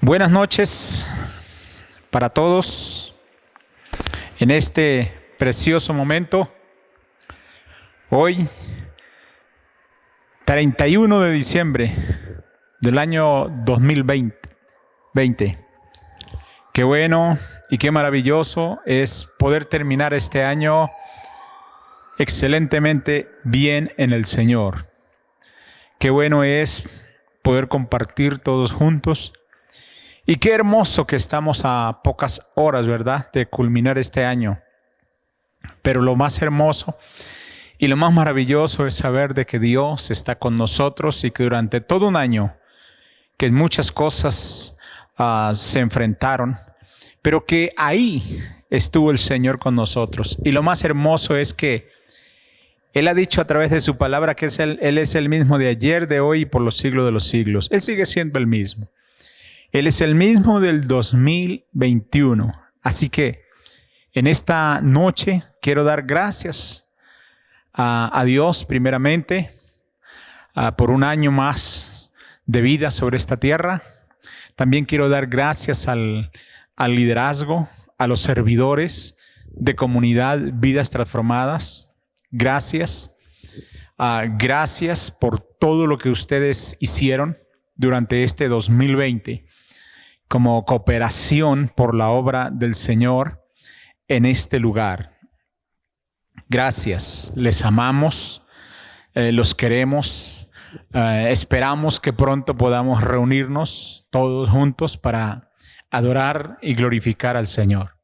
Buenas noches para todos en este precioso momento. Hoy, 31 de diciembre del año 2020. Qué bueno y qué maravilloso es poder terminar este año excelentemente bien en el Señor. Qué bueno es poder compartir todos juntos. Y qué hermoso que estamos a pocas horas, ¿verdad?, de culminar este año. Pero lo más hermoso y lo más maravilloso es saber de que Dios está con nosotros y que durante todo un año, que muchas cosas se enfrentaron, pero que ahí estuvo el Señor con nosotros. Y lo más hermoso es que Él ha dicho a través de su palabra que Él es el mismo de ayer, de hoy y por los siglos de los siglos. Él sigue siendo el mismo. Él es el mismo del 2021. Así que en esta noche quiero dar gracias a Dios primeramente por un año más de vida sobre esta tierra. También quiero dar gracias al liderazgo, a los servidores de comunidad Vidas Transformadas. Gracias. Gracias por todo lo que ustedes hicieron durante este 2020. Como cooperación por la obra del Señor en este lugar. Gracias, les amamos, los queremos, esperamos que pronto podamos reunirnos todos juntos para adorar y glorificar al Señor.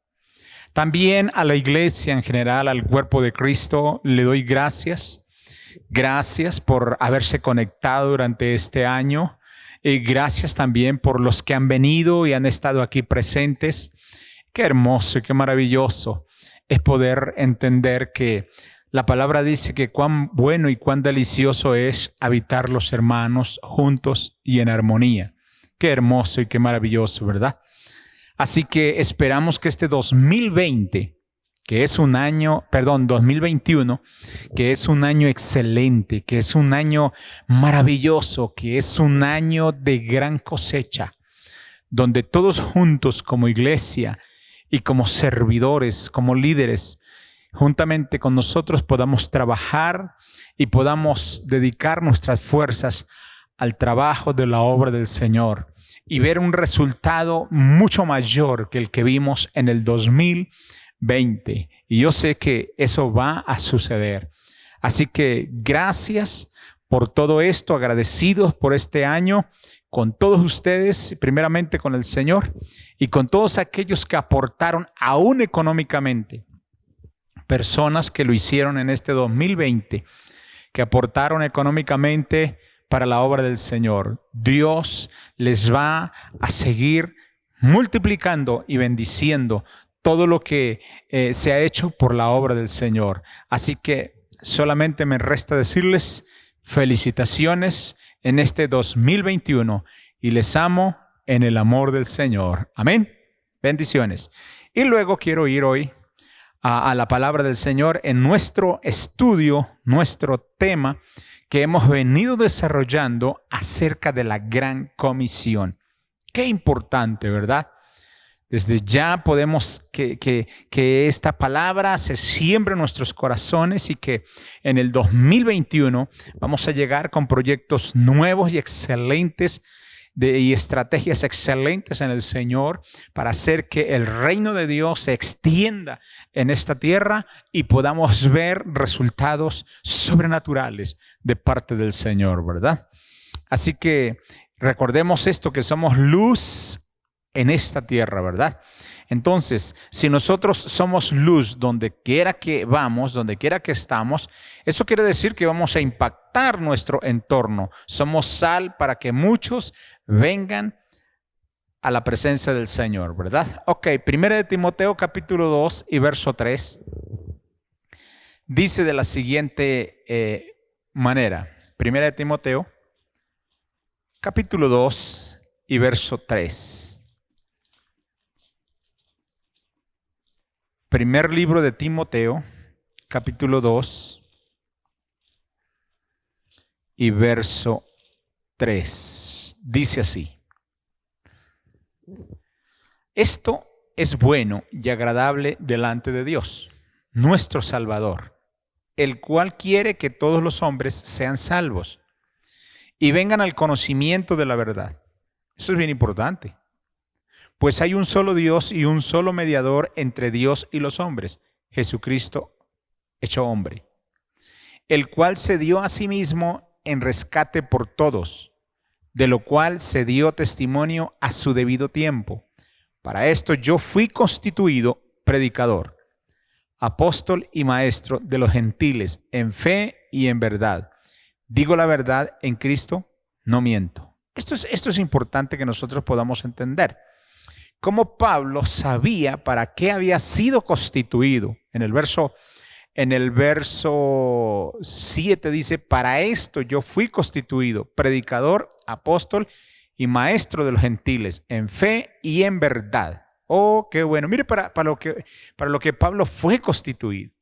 También a la iglesia en general, al cuerpo de Cristo, le doy gracias. Gracias por haberse conectado durante este año. Gracias también por los que han venido y han estado aquí presentes. Qué hermoso y qué maravilloso es poder entender que la palabra dice que cuán bueno y cuán delicioso es habitar los hermanos juntos y en armonía. Qué hermoso y qué maravilloso, ¿verdad? Así que esperamos que este 2021, que es un año excelente, que es un año maravilloso, que es un año de gran cosecha, donde todos juntos como iglesia y como servidores, como líderes, juntamente con nosotros podamos trabajar y podamos dedicar nuestras fuerzas al trabajo de la obra del Señor y ver un resultado mucho mayor que el que vimos en el 2020. Y yo sé que eso va a suceder. Así que gracias por todo esto, agradecidos por este año con todos ustedes, primeramente con el Señor y con todos aquellos que aportaron aún económicamente. Personas que lo hicieron en este 2020, que aportaron económicamente para la obra del Señor. Dios les va a seguir multiplicando y bendiciendo todo lo que se ha hecho por la obra del Señor. Así que solamente me resta decirles felicitaciones en este 2021 y les amo en el amor del Señor. Amén. Bendiciones. Y luego quiero ir hoy a la palabra del Señor en nuestro estudio, nuestro tema que hemos venido desarrollando acerca de la Gran Comisión. Qué importante, ¿verdad? Desde ya podemos que esta palabra se siembre en nuestros corazones y que en el 2021 vamos a llegar con proyectos nuevos y excelentes y estrategias excelentes en el Señor para hacer que el reino de Dios se extienda en esta tierra y podamos ver resultados sobrenaturales de parte del Señor, ¿verdad? Así que recordemos esto, que somos luz en esta tierra, ¿verdad? Entonces, si nosotros somos luz donde quiera que vamos, donde quiera que estamos, eso quiere decir que vamos a impactar nuestro entorno. Somos sal para que muchos vengan a la presencia del Señor, ¿verdad? Ok, 1 de Timoteo capítulo 2 y verso 3 dice de la siguiente manera: Primera de Timoteo, capítulo 2 y verso 3. Primer libro de Timoteo, capítulo 2 y verso 3. Dice así: esto es bueno y agradable delante de Dios, nuestro Salvador, el cual quiere que todos los hombres sean salvos y vengan al conocimiento de la verdad. Eso es bien importante. Pues hay un solo Dios y un solo mediador entre Dios y los hombres, Jesucristo hecho hombre, el cual se dio a sí mismo en rescate por todos, de lo cual se dio testimonio a su debido tiempo. Para esto yo fui constituido predicador, apóstol y maestro de los gentiles en fe y en verdad. Digo la verdad en Cristo, no miento. Esto es importante que nosotros podamos entender. Cómo Pablo sabía para qué había sido constituido. En el verso 7 dice: para esto yo fui constituido predicador, apóstol y maestro de los gentiles en fe y en verdad. Oh, qué bueno. Mire para lo que Pablo fue constituido.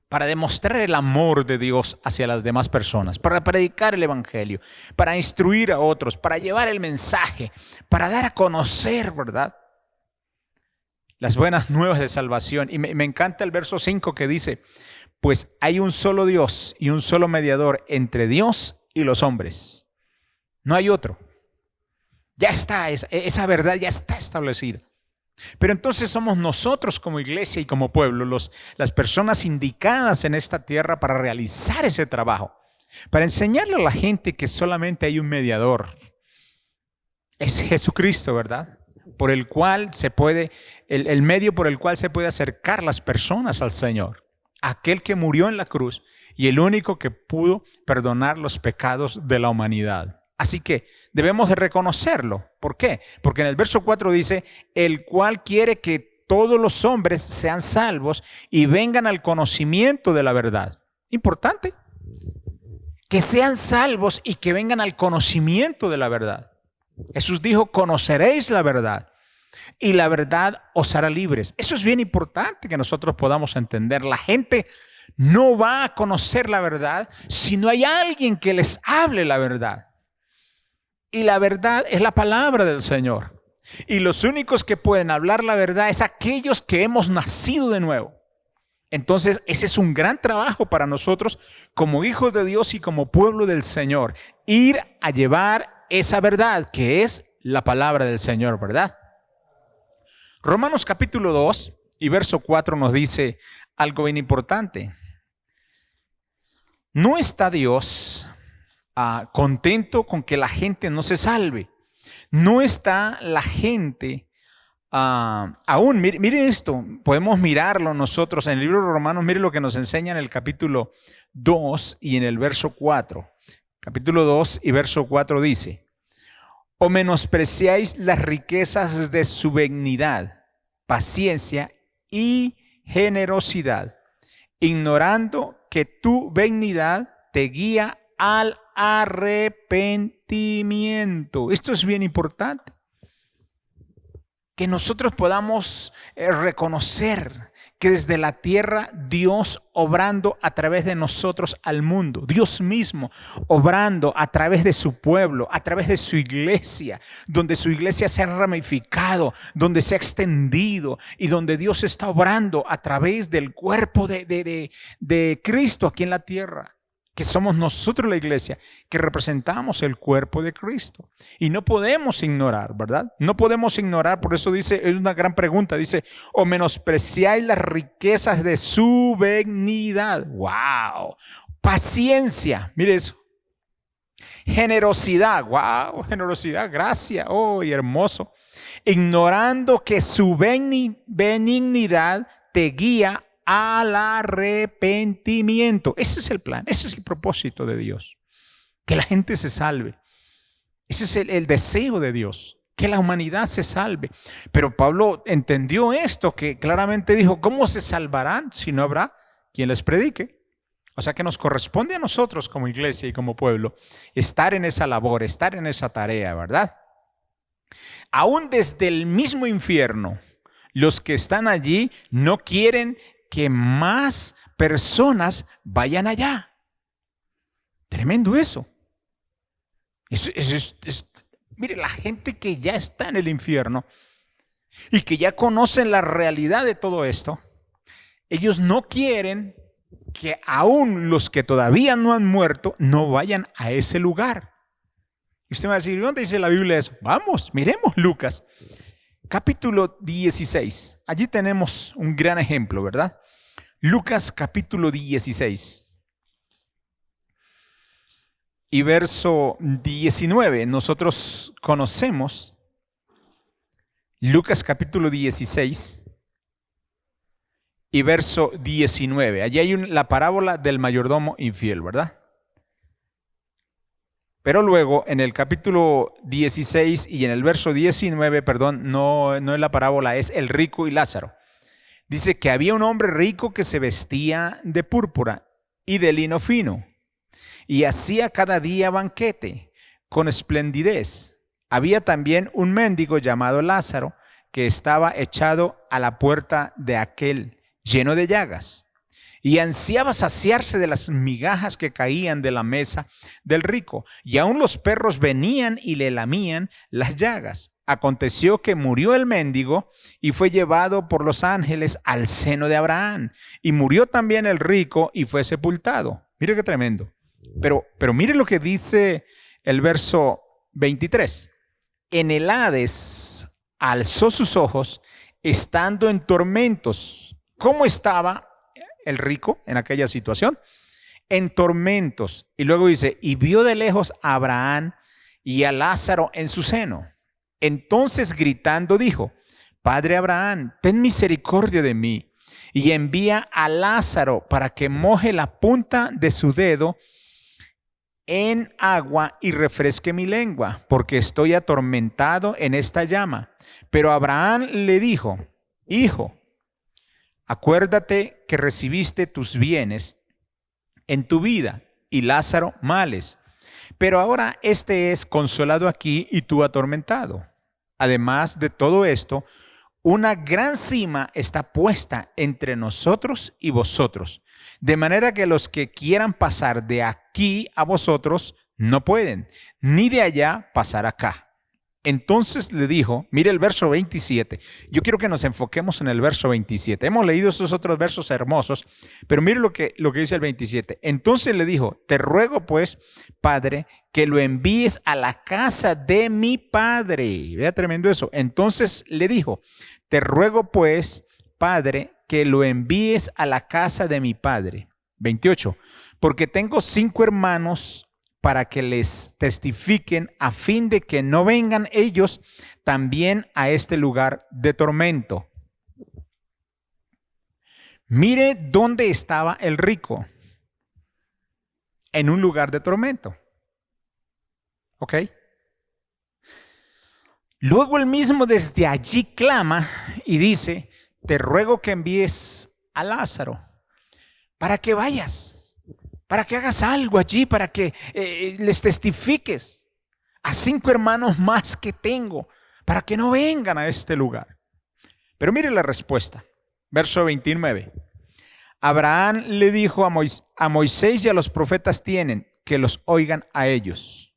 Para demostrar el amor de Dios hacia las demás personas, para predicar el evangelio, para instruir a otros, para llevar el mensaje, para dar a conocer, ¿verdad?, las buenas nuevas de salvación. Y me encanta el verso 5 que dice: pues hay un solo Dios y un solo mediador entre Dios y los hombres. No hay otro. Ya está, esa verdad ya está establecida. Pero entonces somos nosotros como iglesia y como pueblo las personas indicadas en esta tierra para realizar ese trabajo, para enseñarle a la gente que solamente hay un mediador. Es Jesucristo, ¿verdad? Por el cual se puede, el medio por el cual se puede acercar las personas al Señor. Aquel que murió en la cruz y el único que pudo perdonar los pecados de la humanidad. Así que debemos de reconocerlo. ¿Por qué? Porque en el verso 4 dice: el cual quiere que todos los hombres sean salvos y vengan al conocimiento de la verdad. Importante. Que sean salvos y que vengan al conocimiento de la verdad. Jesús dijo: conoceréis la verdad y la verdad os hará libres. Eso es bien importante que nosotros podamos entender. La gente no va a conocer la verdad si no hay alguien que les hable la verdad. Y la verdad es la palabra del Señor. Y los únicos que pueden hablar la verdad es aquellos que hemos nacido de nuevo. Entonces, ese es un gran trabajo para nosotros como hijos de Dios y como pueblo del Señor. Ir a llevar esa verdad que es la palabra del Señor, ¿verdad? Romanos capítulo 2 y verso 4 nos dice algo bien importante. No está Dios contento con que la gente no se salve. No está la gente aún. Mire esto, podemos mirarlo nosotros en el libro de Romanos. Mire lo que nos enseña en el capítulo 2 y en el verso 4. Capítulo 2 y verso 4 dice: o menospreciáis las riquezas de su benignidad, paciencia y generosidad, ignorando que tu benignidad te guía al arrepentimiento. Esto es bien importante. Que nosotros podamos reconocer que desde la tierra Dios obrando a través de nosotros al mundo, Dios mismo obrando a través de su pueblo, a través de su iglesia, donde su iglesia se ha ramificado, donde se ha extendido y donde Dios está obrando a través del cuerpo de Cristo aquí en la tierra. Que somos nosotros la iglesia, que representamos el cuerpo de Cristo. Y no podemos ignorar, ¿verdad? No podemos ignorar, por eso dice, es una gran pregunta, dice: o menospreciáis las riquezas de su benignidad. ¡Wow! Paciencia, mire eso. Generosidad, ¡wow! Generosidad, gracia, ¡oh, y hermoso! Ignorando que su benignidad te guía al arrepentimiento. Ese es el plan, ese es el propósito de Dios. Que la gente se salve. Ese es el deseo de Dios, que la humanidad se salve. Pero Pablo entendió esto, que claramente dijo: ¿cómo se salvarán si no habrá quien les predique? O sea que nos corresponde a nosotros como iglesia y como pueblo estar en esa labor, estar en esa tarea, ¿verdad? Aún desde el mismo infierno, los que están allí no quieren que más personas vayan allá. Tremendo eso. Mire, la gente que ya está en el infierno y que ya conocen la realidad de todo esto, ellos no quieren que aún los que todavía no han muerto no vayan a ese lugar. Y usted me va a decir, ¿dónde dice la Biblia eso? Vamos, miremos Lucas, capítulo 16. Allí tenemos un gran ejemplo, ¿verdad? Lucas capítulo 16 y verso 19. Nosotros conocemos Lucas capítulo 16 y verso 19. Allí hay la parábola del mayordomo infiel, ¿verdad? Pero luego en el capítulo 16 y en el verso 19, perdón, no es la parábola, es el rico y Lázaro. Dice que había un hombre rico que se vestía de púrpura y de lino fino y hacía cada día banquete con esplendidez. Había también un mendigo llamado Lázaro que estaba echado a la puerta de aquel, lleno de llagas, y ansiaba saciarse de las migajas que caían de la mesa del rico, y aun los perros venían y le lamían las llagas. Aconteció que murió el mendigo y fue llevado por los ángeles al seno de Abraham, y murió también el rico y fue sepultado. Mire qué tremendo. Pero mire lo que dice el verso 23. En el Hades alzó sus ojos estando en tormentos. ¿Cómo estaba el rico en aquella situación? En tormentos. Y luego dice, y vio de lejos a Abraham y a Lázaro en su seno. Entonces gritando dijo, Padre Abraham, ten misericordia de mí y envía a Lázaro para que moje la punta de su dedo en agua y refresque mi lengua, porque estoy atormentado en esta llama. Pero Abraham le dijo, Hijo, acuérdate que recibiste tus bienes en tu vida y Lázaro males. Pero ahora este es consolado aquí y tú atormentado. Además de todo esto, una gran sima está puesta entre nosotros y vosotros, de manera que los que quieran pasar de aquí a vosotros no pueden, ni de allá pasar acá. Entonces le dijo, mire el verso 27, yo quiero que nos enfoquemos en el verso 27. Hemos leído esos otros versos hermosos, pero mire lo que dice el 27. Entonces le dijo, te ruego pues, Padre, que lo envíes a la casa de mi padre. Vea tremendo eso. Entonces le dijo, te ruego pues, Padre, que lo envíes a la casa de mi padre. 28, porque tengo 5 hermanos para que les testifiquen a fin de que no vengan ellos también a este lugar de tormento. Mire dónde estaba el rico. En un lugar de tormento. ¿Ok? Luego él mismo desde allí clama y dice, te ruego que envíes a Lázaro para que vayas, para que hagas algo allí, para que les testifiques a 5 hermanos más que tengo, para que no vengan a este lugar. Pero mire la respuesta, verso 29. Abraham le dijo a Moisés y a los profetas tienen, que los oigan a ellos.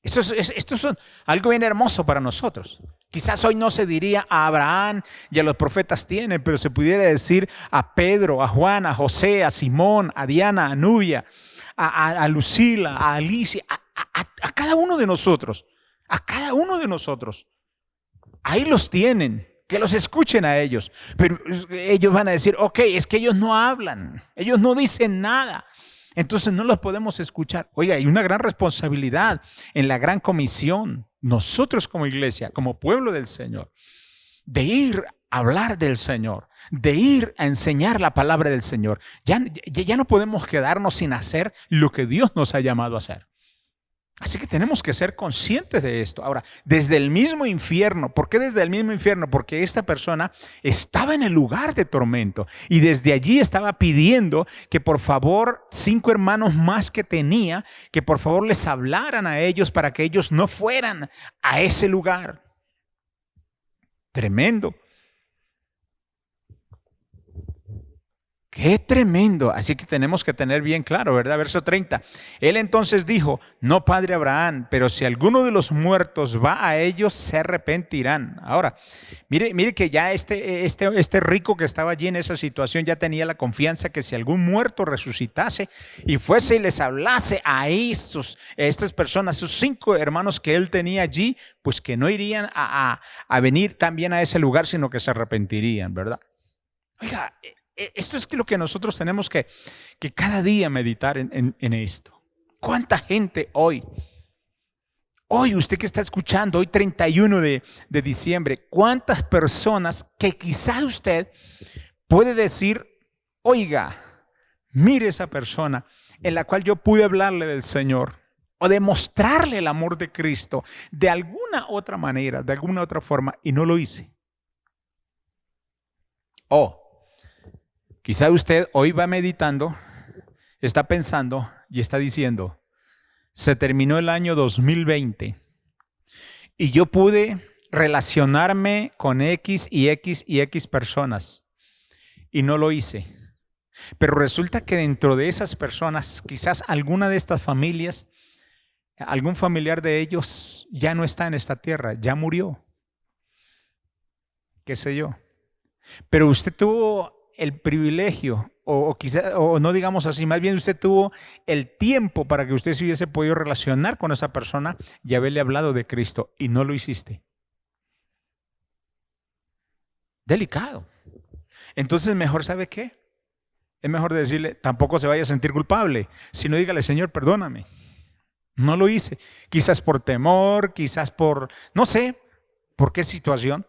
Esto es algo bien hermoso para nosotros. Quizás hoy no se diría a Abraham y a los profetas tienen, pero se pudiera decir a Pedro, a Juan, a José, a Simón, a Diana, a Nubia, a Lucila, a Alicia, a cada uno de nosotros, a cada uno de nosotros. Ahí los tienen, que los escuchen a ellos. Pero ellos van a decir, ok, es que ellos no hablan, ellos no dicen nada. Entonces no los podemos escuchar. Oiga, hay una gran responsabilidad en la gran comisión, nosotros como iglesia, como pueblo del Señor, de ir a hablar del Señor, de ir a enseñar la palabra del Señor. Ya no podemos quedarnos sin hacer lo que Dios nos ha llamado a hacer. Así que tenemos que ser conscientes de esto. Ahora, desde el mismo infierno, ¿por qué desde el mismo infierno? Porque esta persona estaba en el lugar de tormento y desde allí estaba pidiendo que por favor 5 hermanos más que tenía, que por favor les hablaran a ellos para que ellos no fueran a ese lugar. Tremendo. Qué tremendo. Así que tenemos que tener bien claro, ¿verdad? Verso 30. Él entonces dijo, no, padre Abraham, pero si alguno de los muertos va a ellos, se arrepentirán. Ahora, mire que ya este rico que estaba allí en esa situación ya tenía la confianza que si algún muerto resucitase y fuese y les hablase a estas personas, sus 5 hermanos que él tenía allí, pues que no irían a venir también a ese lugar, sino que se arrepentirían, ¿verdad? Oiga, esto es lo que nosotros tenemos que cada día meditar en esto. ¿Cuánta gente hoy, usted que está escuchando, hoy 31 de diciembre, cuántas personas que quizás usted puede decir, oiga, mire esa persona en la cual yo pude hablarle del Señor o demostrarle el amor de Cristo de alguna otra manera, de alguna otra forma, y no lo hice? Quizá usted hoy va meditando, está pensando y está diciendo, se terminó el año 2020 y yo pude relacionarme con X y X y X personas y no lo hice. Pero resulta que dentro de esas personas, quizás alguna de estas familias, algún familiar de ellos ya no está en esta tierra, ya murió. ¿Qué sé yo? Pero usted tuvo el privilegio, o no digamos así, más bien usted tuvo el tiempo para que usted se hubiese podido relacionar con esa persona y haberle hablado de Cristo y no lo hiciste. Delicado. Entonces mejor, ¿sabe qué? Es mejor decirle, tampoco se vaya a sentir culpable, sino dígale, Señor, perdóname, no lo hice. Quizás por temor, quizás por, no sé, por qué situación.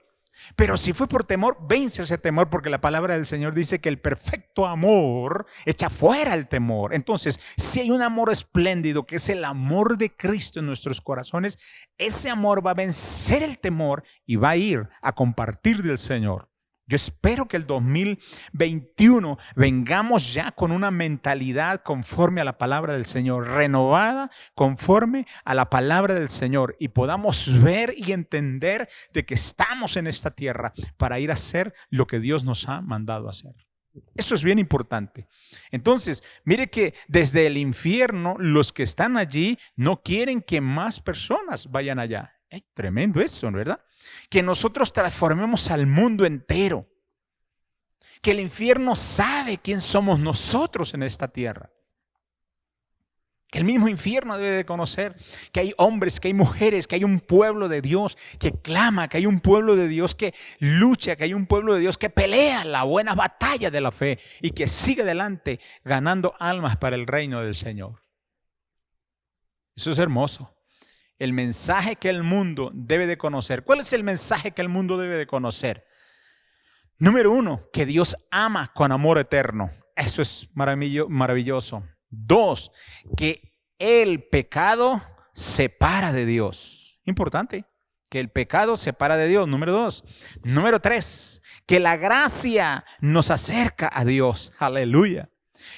Pero si fue por temor, vence ese temor, porque la palabra del Señor dice que el perfecto amor echa fuera el temor. Entonces, si hay un amor espléndido, que es el amor de Cristo en nuestros corazones, ese amor va a vencer el temor y va a ir a compartir del Señor. Yo espero que el 2021 vengamos ya con una mentalidad conforme a la palabra del Señor, renovada conforme a la palabra del Señor, y podamos ver y entender de que estamos en esta tierra para ir a hacer lo que Dios nos ha mandado a hacer. Eso es bien importante. Entonces, mire que desde el infierno los que están allí no quieren que más personas vayan allá. Tremendo eso, ¿verdad? Que nosotros transformemos al mundo entero. Que el infierno sabe quién somos nosotros en esta tierra. Que el mismo infierno debe de conocer que hay hombres, que hay mujeres, que hay un pueblo de Dios que clama, que hay un pueblo de Dios que lucha, que hay un pueblo de Dios que pelea la buena batalla de la fe y que sigue adelante ganando almas para el reino del Señor. Eso es hermoso. El mensaje que el mundo debe de conocer. ¿Cuál es el mensaje que el mundo debe de conocer? Número 1, que Dios ama con amor eterno. Eso es maravilloso. 2, que el pecado separa de Dios. Importante, que el pecado separa de Dios. Número 2. Número 3, que la gracia nos acerca a Dios. Aleluya.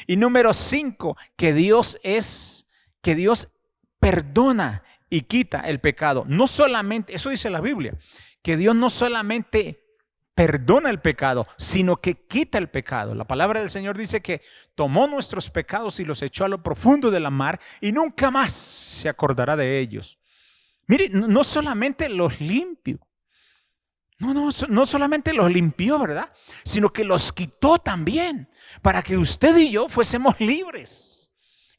Y número 5, que Dios perdona y quita el pecado. No solamente, eso dice la Biblia, que Dios no solamente perdona el pecado, sino que quita el pecado. La palabra del Señor dice que tomó nuestros pecados y los echó a lo profundo de la mar y nunca más se acordará de ellos. Mire, no solamente los limpió, no solamente los limpió, ¿verdad? Sino que los quitó también para que usted y yo fuésemos libres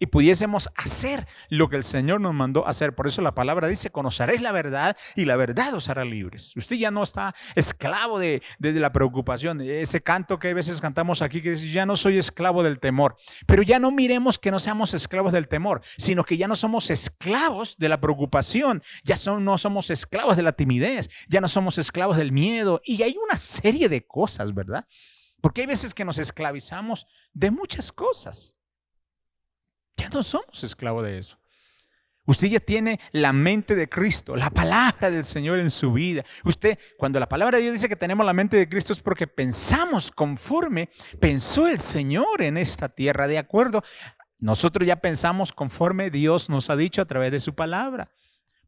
y pudiésemos hacer lo que el Señor nos mandó hacer. Por eso la palabra dice, conoceréis la verdad y la verdad os hará libres. Usted ya no está esclavo de la preocupación. Ese canto que a veces cantamos aquí que dice, ya no soy esclavo del temor. Pero ya no miremos que no seamos esclavos del temor, sino que ya no somos esclavos de la preocupación. No somos esclavos de la timidez. Ya no somos esclavos del miedo. Y hay una serie de cosas, ¿verdad? Porque hay veces que nos esclavizamos de muchas cosas. Ya no somos esclavos de eso. Usted ya tiene la mente de Cristo, la palabra del Señor en su vida. Usted, cuando la palabra de Dios dice que tenemos la mente de Cristo, es porque pensamos conforme pensó el Señor en esta tierra, de acuerdo. Nosotros ya pensamos conforme Dios nos ha dicho a través de su palabra.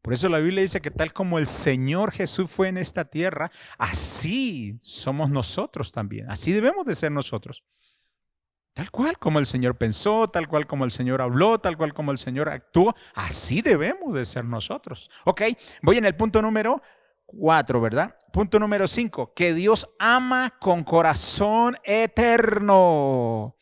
Por eso la Biblia dice que tal como el Señor Jesús fue en esta tierra, así somos nosotros también. Así debemos de ser nosotros. Tal cual como el Señor pensó, tal cual como el Señor habló, tal cual como el Señor actuó, así debemos de ser nosotros. Ok, voy en el punto número 4, ¿verdad? Punto número 5, que Dios ama con corazón eterno.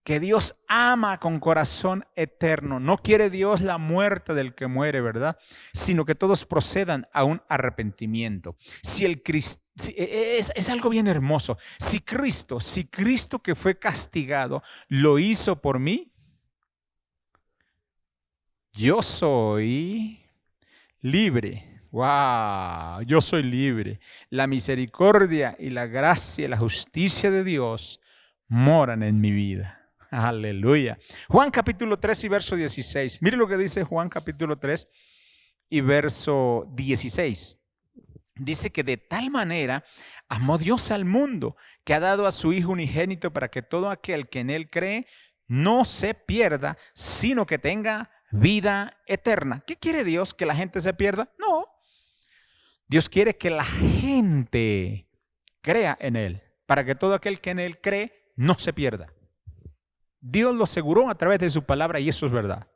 Que Dios ama con corazón eterno. No quiere Dios la muerte del que muere, ¿verdad? Sino que todos procedan a un arrepentimiento. Es algo bien hermoso. Si Cristo que fue castigado lo hizo por mí, yo soy libre. ¡Wow! Yo soy libre. La misericordia y la gracia y la justicia de Dios moran en mi vida. Aleluya. Juan capítulo 3 y verso 16. Mire lo que dice Juan capítulo 3 y verso 16. Dice que de tal manera amó Dios al mundo que ha dado a su Hijo unigénito para que todo aquel que en él cree no se pierda, sino que tenga vida eterna. ¿Qué quiere Dios? ¿Que la gente se pierda? No. Dios quiere que la gente crea en él, para que todo aquel que en él cree no se pierda. Dios lo aseguró a través de su palabra y eso es verdad.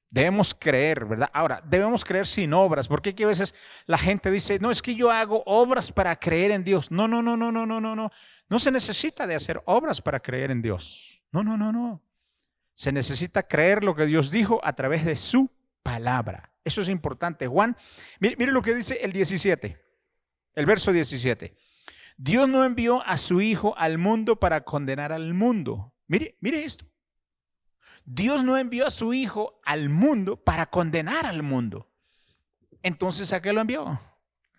Debemos creer, ¿verdad? Ahora, debemos creer sin obras, porque aquí a veces la gente dice, no, es que yo hago obras para creer en Dios. No. No se necesita de hacer obras para creer en Dios. No. Se necesita creer lo que Dios dijo a través de su palabra. Eso es importante. Juan, mire lo que dice el 17, el verso 17. Dios no envió a su Hijo al mundo para condenar al mundo. Mire esto. Dios no envió a su Hijo al mundo para condenar al mundo. Entonces, ¿a qué lo envió?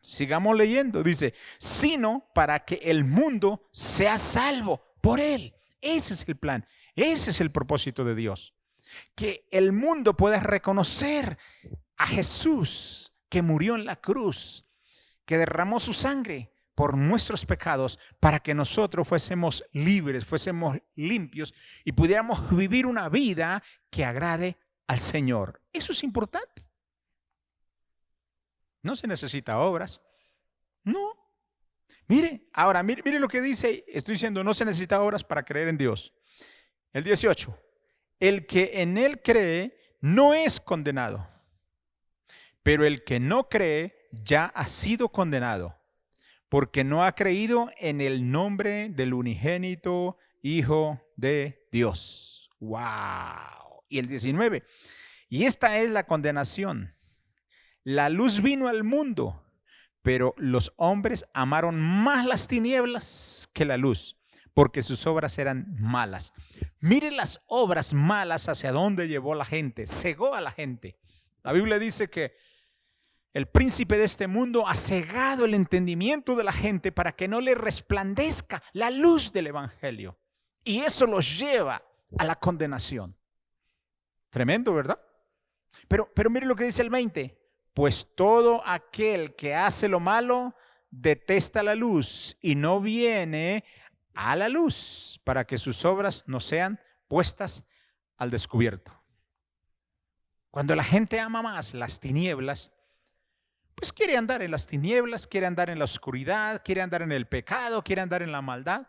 Sigamos leyendo. Dice, sino para que el mundo sea salvo por él. Ese es el plan. Ese es el propósito de Dios. Que el mundo pueda reconocer a Jesús que murió en la cruz, que derramó su sangre por nuestros pecados para que nosotros fuésemos libres, fuésemos limpios y pudiéramos vivir una vida que agrade al Señor. Eso es importante. No se necesita obras. No. Mire lo que dice. Estoy diciendo, no se necesita obras para creer en Dios. El 18. El que en él cree no es condenado, pero el que no cree ya ha sido condenado, porque no ha creído en el nombre del unigénito Hijo de Dios. ¡Wow! Y el 19. Y esta es la condenación. La luz vino al mundo, pero los hombres amaron más las tinieblas que la luz, porque sus obras eran malas. Mire las obras malas hacia dónde llevó la gente, cegó a la gente. La Biblia dice que el príncipe de este mundo ha cegado el entendimiento de la gente para que no le resplandezca la luz del evangelio. Y eso los lleva a la condenación. Tremendo, ¿verdad? Pero mire lo que dice el 20. Pues todo aquel que hace lo malo detesta la luz y no viene a la luz para que sus obras no sean puestas al descubierto. Cuando la gente ama más las tinieblas, pues quiere andar en las tinieblas, quiere andar en la oscuridad, quiere andar en el pecado, quiere andar en la maldad.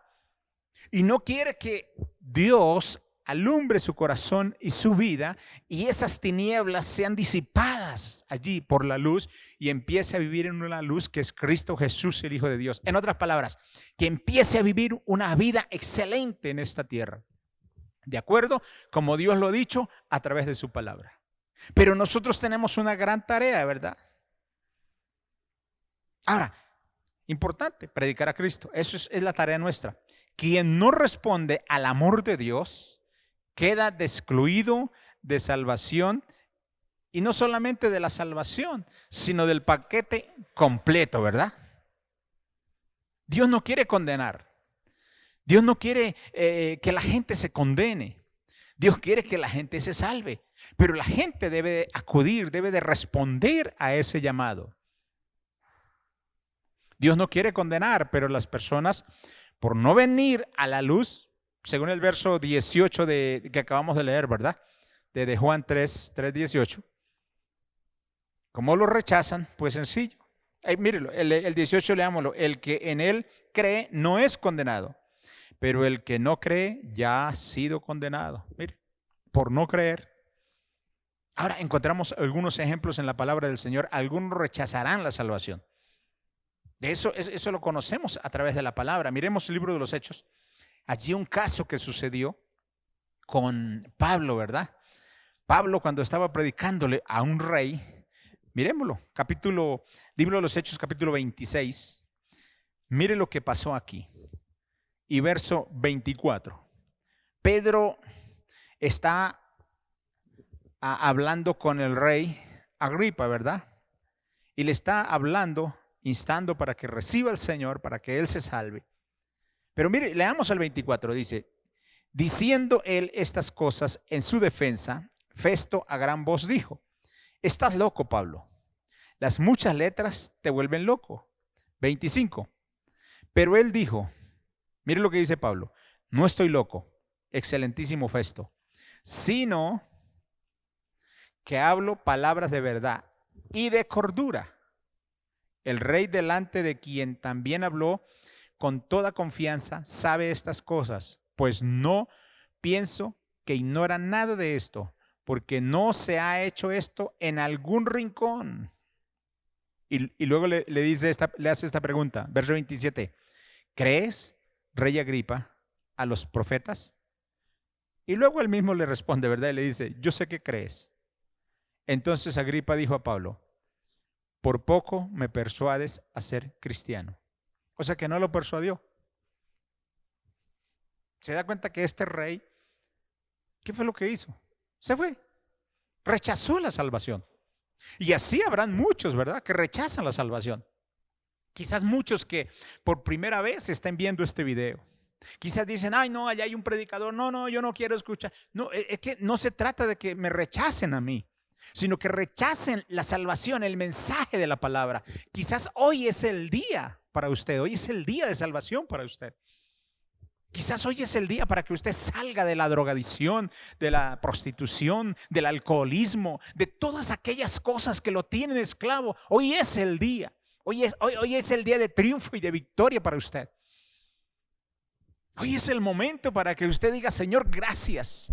Y no quiere que Dios alumbre su corazón y su vida y esas tinieblas sean disipadas allí por la luz y empiece a vivir en una luz que es Cristo Jesús, el Hijo de Dios. En otras palabras, que empiece a vivir una vida excelente en esta tierra, de acuerdo como Dios lo ha dicho a través de su palabra. Pero nosotros tenemos una gran tarea, ¿verdad? Ahora, importante, predicar a Cristo. Eso es la tarea nuestra. Quien no responde al amor de Dios queda excluido de salvación, y no solamente de la salvación, sino del paquete completo, ¿verdad? Dios no quiere condenar. Dios no quiere que la gente se condene. Dios quiere que la gente se salve, pero la gente debe de acudir, debe de responder a ese llamado. Dios no quiere condenar, pero las personas, por no venir a la luz, según el verso 18 que acabamos de leer, ¿verdad? De Juan 3:18. ¿Cómo lo rechazan? Pues sencillo. Mírelo, el 18 leámoslo. El que en él cree no es condenado, pero el que no cree ya ha sido condenado. Mire, por no creer. Ahora encontramos algunos ejemplos en la palabra del Señor. Algunos rechazarán la salvación. De eso lo conocemos a través de la palabra. Miremos el libro de los Hechos. Allí un caso que sucedió con Pablo, ¿verdad? Pablo, cuando estaba predicándole a un rey, miremoslo, libro de los Hechos, capítulo 26. Mire lo que pasó aquí. Y verso 24. Pedro está hablando con el rey Agripa, ¿verdad? Y le está hablando, instando para que reciba al Señor, para que él se salve. Pero mire, leamos el 24, dice: diciendo él estas cosas en su defensa, Festo a gran voz dijo: estás loco, Pablo, las muchas letras te vuelven loco. 25. Pero él dijo, mire lo que dice Pablo: no estoy loco, excelentísimo Festo, sino que hablo palabras de verdad y de cordura. El rey, delante de quien también habló con toda confianza, sabe estas cosas, pues no pienso que ignora nada de esto, porque no se ha hecho esto en algún rincón. Y luego le hace esta pregunta, verso 27. ¿Crees, rey Agripa, a los profetas? Y luego él mismo le responde, ¿verdad? Y le dice: yo sé que crees. Entonces Agripa dijo a Pablo: por poco me persuades a ser cristiano. O sea que no lo persuadió. Se da cuenta que este rey, ¿qué fue lo que hizo? Se fue. Rechazó la salvación. Y así habrán muchos, ¿verdad?, que rechazan la salvación. Quizás muchos que por primera vez estén viendo este video. Quizás dicen: ay, no, allá hay un predicador. No, yo no quiero escuchar. No, es que no se trata de que me rechacen a mí, sino que rechacen la salvación, el mensaje de la palabra. Quizás hoy es el día para usted, hoy es el día de salvación para usted. Quizás hoy es el día para que usted salga de la drogadicción, de la prostitución, del alcoholismo, de todas aquellas cosas que lo tienen esclavo. Hoy es el día, hoy es el día de triunfo y de victoria para usted. Hoy es el momento para que usted diga: Señor, gracias.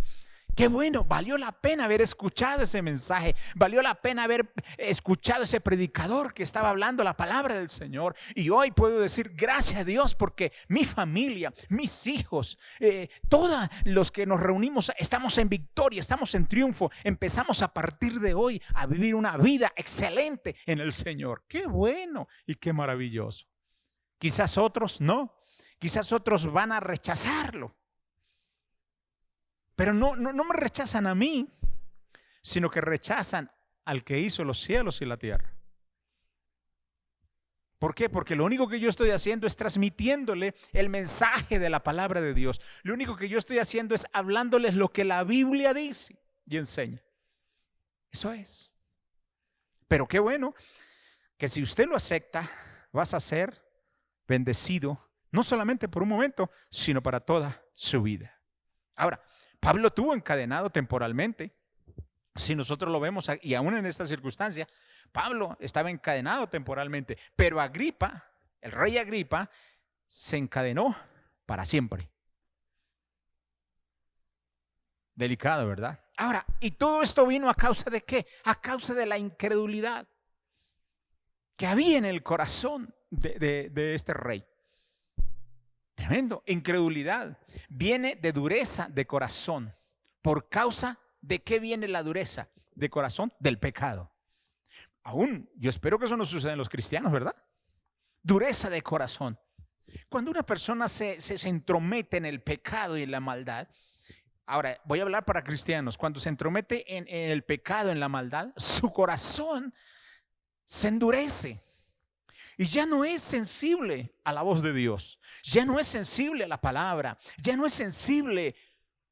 Qué bueno, valió la pena haber escuchado ese mensaje, valió la pena haber escuchado ese predicador que estaba hablando la palabra del Señor. Y hoy puedo decir gracias a Dios porque mi familia, mis hijos, todos los que nos reunimos estamos en victoria, estamos en triunfo. Empezamos a partir de hoy a vivir una vida excelente en el Señor. Qué bueno y qué maravilloso. Quizás otros no, quizás otros van a rechazarlo. Pero no me rechazan a mí, sino que rechazan al que hizo los cielos y la tierra. ¿Por qué? Porque lo único que yo estoy haciendo es transmitiéndole el mensaje de la palabra de Dios. Lo único que yo estoy haciendo es hablándoles lo que la Biblia dice y enseña. Eso es. Pero qué bueno que si usted lo acepta, vas a ser bendecido, no solamente por un momento, sino para toda su vida. Ahora, Pablo estuvo encadenado temporalmente. Si nosotros lo vemos, y aún en esta circunstancia, Pablo estaba encadenado temporalmente, pero Agripa, el rey Agripa, se encadenó para siempre. Delicado, ¿verdad? Ahora, ¿y todo esto vino a causa de qué? A causa de la incredulidad que había en el corazón de este rey. Tremendo, incredulidad. Viene de dureza de corazón. ¿Por causa de qué viene la dureza de corazón? Del pecado. Aún, yo espero que eso no suceda en los cristianos, ¿verdad? Dureza de corazón. Cuando una persona se entromete en el pecado y en la maldad. Ahora, voy a hablar para cristianos. Cuando se entromete en el pecado, en la maldad, su corazón se endurece. Y ya no es sensible a la voz de Dios. Ya no es sensible a la palabra. Ya no es sensible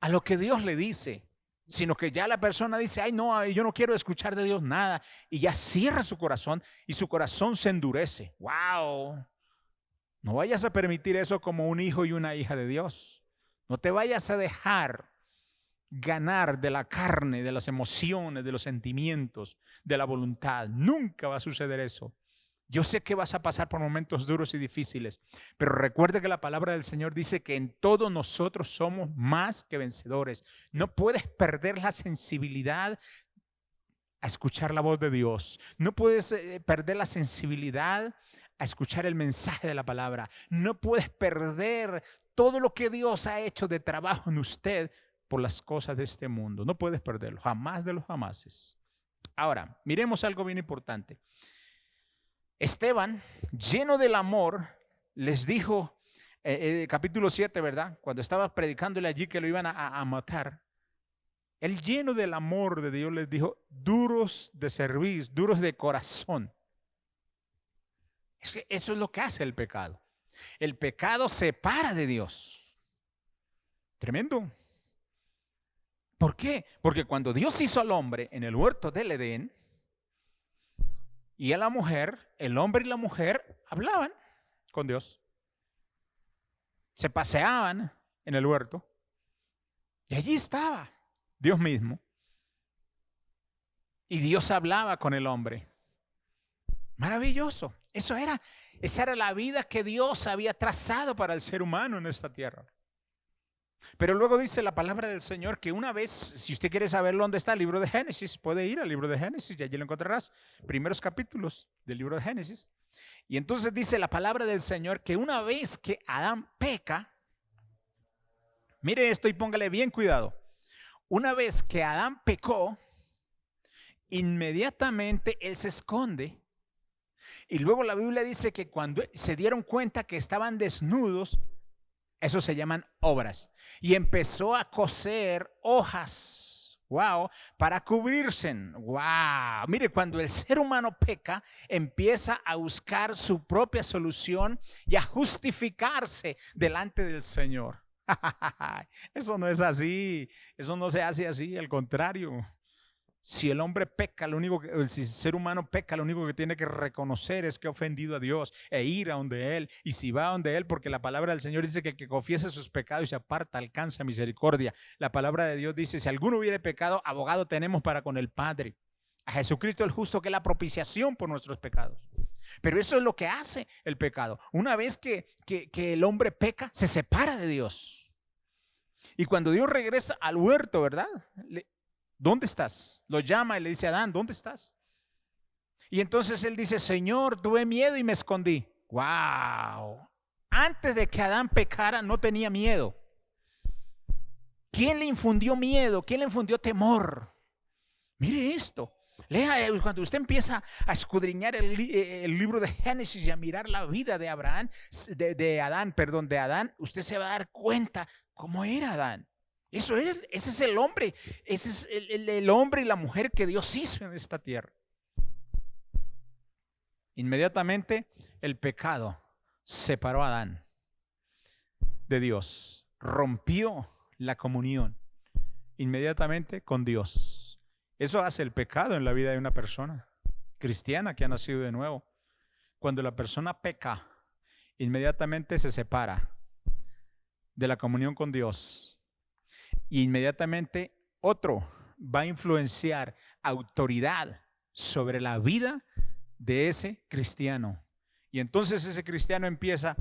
a lo que Dios le dice, sino que ya la persona dice, ay no, yo no quiero escuchar de Dios nada, y ya cierra su corazón y su corazón se endurece. ¡Wow! No vayas a permitir eso como un hijo y una hija de Dios. No te vayas a dejar ganar de la carne, de las emociones, de los sentimientos, de la voluntad. Nunca va a suceder eso. Yo sé que vas a pasar por momentos duros y difíciles, pero recuerda que la palabra del Señor dice que en todo nosotros somos más que vencedores. No puedes perder la sensibilidad a escuchar la voz de Dios. No puedes perder la sensibilidad a escuchar el mensaje de la palabra. No puedes perder todo lo que Dios ha hecho de trabajo en usted por las cosas de este mundo. No puedes perderlo, jamás de los jamases. Ahora, miremos algo bien importante. Esteban, lleno del amor, les dijo, capítulo 7, ¿verdad? Cuando estaba predicándole allí que lo iban a matar. Él, lleno del amor de Dios, les dijo, duros de cerviz, duros de corazón. Es que eso es lo que hace el pecado. El pecado separa de Dios. Tremendo. ¿Por qué? Porque cuando Dios hizo al hombre en el huerto del Edén y a la mujer, el hombre y la mujer hablaban con Dios. Se paseaban en el huerto y allí estaba Dios mismo. Y Dios hablaba con el hombre. Maravilloso. Esa era la vida que Dios había trazado para el ser humano en esta tierra. Pero luego dice la palabra del Señor que una vez, si usted quiere saber dónde está el libro de Génesis, puede ir al libro de Génesis y allí lo encontrarás. Primeros capítulos del libro de Génesis. Y entonces dice la palabra del Señor que una vez que Adán peca, mire esto y póngale bien cuidado. Una vez que Adán pecó, inmediatamente él se esconde. Y luego la Biblia dice que cuando se dieron cuenta que estaban desnudos, eso se llaman obras. Y empezó a coser hojas, wow, para cubrirse. Wow. Mire, cuando el ser humano peca, empieza a buscar su propia solución y a justificarse delante del Señor. Eso no es así, eso no se hace así, al contrario. Si el hombre peca, si el ser humano peca, lo único que tiene que reconocer es que ha ofendido a Dios e ir a donde Él. Y si va a donde Él, porque la palabra del Señor dice que el que confiesa sus pecados y se aparta alcanza misericordia. La palabra de Dios dice, si alguno hubiere pecado, abogado tenemos para con el Padre. A Jesucristo el justo, que es la propiciación por nuestros pecados. Pero eso es lo que hace el pecado. Una vez que el hombre peca, se separa de Dios. Y cuando Dios regresa al huerto, ¿verdad? ¿Dónde estás? Lo llama y le dice a Adán, ¿dónde estás? Y entonces él dice, Señor, tuve miedo y me escondí. ¡Wow! Antes de que Adán pecara, no tenía miedo. ¿Quién le infundió miedo? ¿Quién le infundió temor? Mire esto. Lea, cuando usted empieza a escudriñar el libro de Génesis y a mirar la vida de de Adán, usted se va a dar cuenta cómo era Adán. Ese es el hombre, ese es el hombre y la mujer que Dios hizo en esta tierra. Inmediatamente el pecado separó a Adán de Dios, rompió la comunión inmediatamente con Dios. Eso hace el pecado en la vida de una persona cristiana que ha nacido de nuevo. Cuando la persona peca, inmediatamente se separa de la comunión con Dios. Y inmediatamente otro va a influenciar autoridad sobre la vida de ese cristiano. Y entonces ese cristiano empieza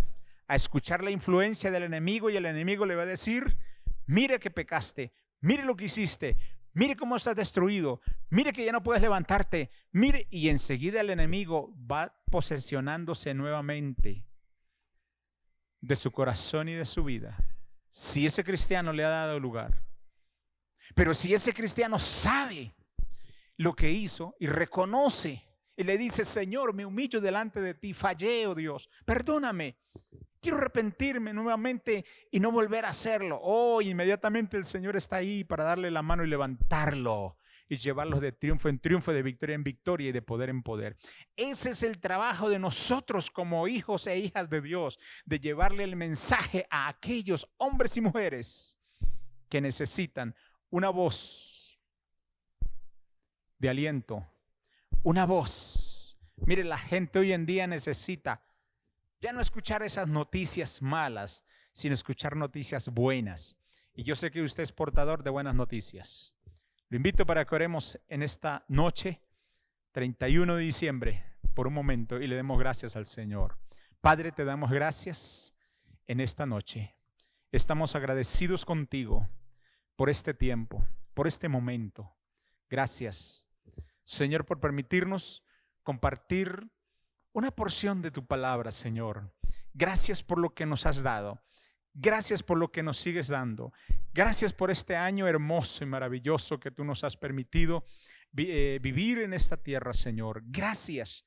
a escuchar la influencia del enemigo y el enemigo le va a decir, mire que pecaste, mire lo que hiciste, mire cómo estás destruido, mire que ya no puedes levantarte, mire. Y enseguida el enemigo va posesionándose nuevamente de su corazón y de su vida. Si ese cristiano le ha dado lugar. Pero si ese cristiano sabe lo que hizo y reconoce y le dice, Señor, me humillo delante de ti, fallé, oh Dios, perdóname, quiero arrepentirme nuevamente y no volver a hacerlo. Oh, inmediatamente el Señor está ahí para darle la mano y levantarlo y llevarlos de triunfo en triunfo, de victoria en victoria y de poder en poder. Ese es el trabajo de nosotros como hijos e hijas de Dios, de llevarle el mensaje a aquellos hombres y mujeres que necesitan una voz de aliento, una voz. Mire, la gente hoy en día necesita ya no escuchar esas noticias malas, sino escuchar noticias buenas. Y yo sé que usted es portador de buenas noticias. Lo invito para que oremos en esta noche, 31 de diciembre, por un momento, y le demos gracias al Señor. Padre, te damos gracias en esta noche. Estamos agradecidos contigo por este tiempo, por este momento. Gracias, Señor, por permitirnos compartir una porción de tu palabra, Señor. Gracias por lo que nos has dado. Gracias por lo que nos sigues dando. Gracias por este año hermoso y maravilloso que tú nos has permitido vivir en esta tierra, Señor. Gracias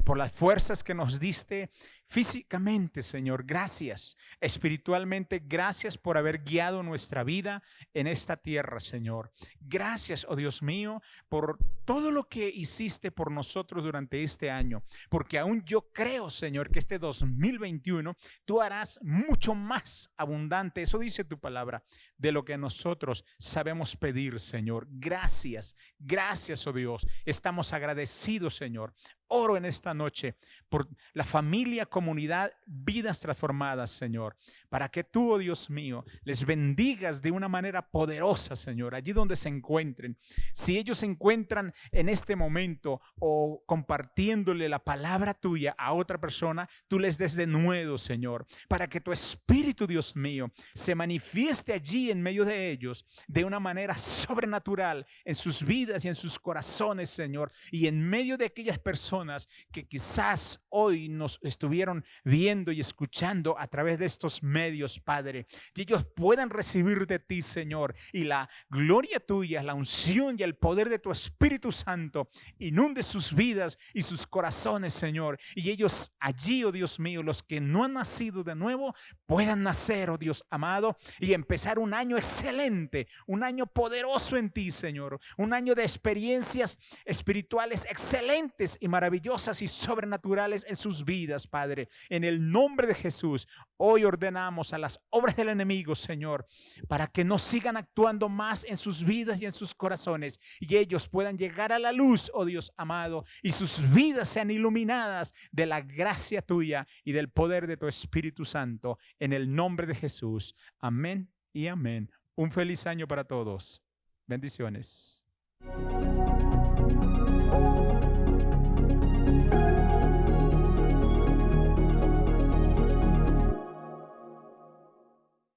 por las fuerzas que nos diste físicamente, Señor. Gracias. Espiritualmente, gracias por haber guiado nuestra vida en esta tierra, Señor. Gracias, oh Dios mío, por todo lo que hiciste por nosotros durante este año. Porque aún yo creo, Señor, que este 2021 tú harás mucho más abundante. Eso dice tu palabra, de lo que nosotros sabemos pedir, Señor. Gracias. Gracias, oh Dios. Estamos agradecidos, Señor. Oro en esta noche por la familia, comunidad, vidas transformadas, Señor, para que tú, oh Dios mío, les bendigas de una manera poderosa, Señor, allí donde se encuentren. Si ellos se encuentran en este momento o compartiéndole la palabra tuya a otra persona, tú les des de nuevo, Señor, para que tu Espíritu, Dios mío, se manifieste allí en medio de ellos de una manera sobrenatural en sus vidas y en sus corazones, Señor, y en medio de aquellas personas que quizás hoy nos estuvieron viendo y escuchando a través de estos medios, Padre, y ellos puedan recibir de ti, Señor, y la gloria tuya, la unción y el poder de tu Espíritu Santo inunde sus vidas y sus corazones, Señor, y ellos allí, oh Dios mío, los que no han nacido de nuevo, puedan nacer, oh Dios amado, y empezar un año excelente, un año poderoso en ti, Señor, un año de experiencias espirituales excelentes y maravillosas y sobrenaturales en sus vidas, Padre. En el nombre de Jesús, hoy ordenamos a las obras del enemigo, Señor, para que no sigan actuando más en sus vidas y en sus corazones, y ellos puedan llegar a la luz, oh Dios amado, y sus vidas sean iluminadas de la gracia tuya y del poder de tu Espíritu Santo. En el nombre de Jesús. Amén y amén. Un feliz año para todos. Bendiciones.